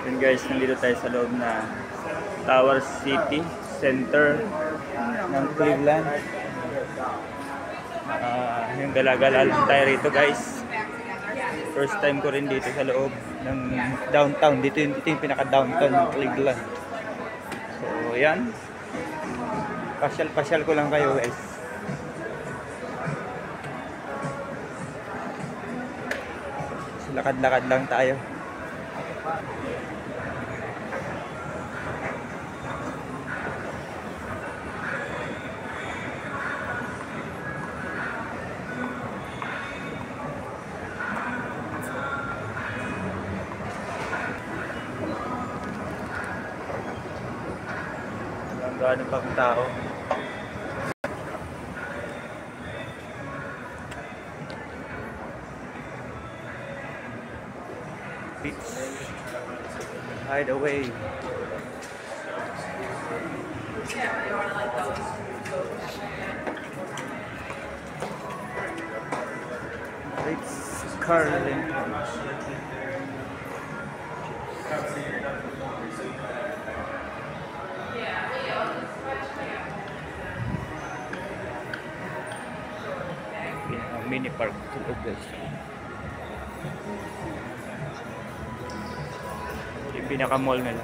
Yun guys, nandito tayo sa loob na Tower City Center ng Cleveland. Yung gala-gala lang tayo rito guys. First time ko rin dito sa loob ng downtown. Dito yung pinaka-downtown ng Cleveland. So yan. Pasyal-pasyal ko lang kayo guys. So, lakad-lakad lang tayo. Gaano pang tao. It's Hideaway. It's Carlin. Mini park to loob guys. Yung pinaka mall nila.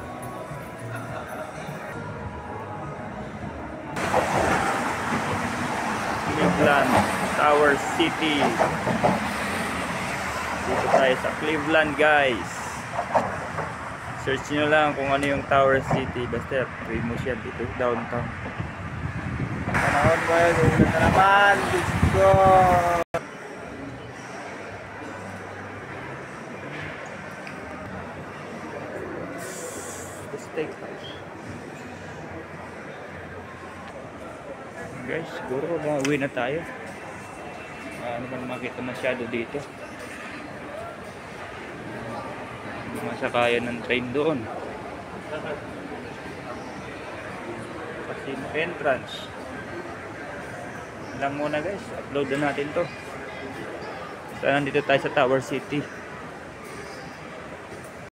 Cleveland Tower City. Dito tayo sa Cleveland guys. Search nyo lang kung ano yung Tower City. Basta famous yan dito downtown. Panahon guys, ulan na naman. Let's go! Steakhouse. Guys, siguro mauwi na tayo. Ano bang makita masyado dito? Masakayan ng train doon. Casino entrance. Lang muna guys, upload na natin to. So nandito tayo sa Tower City.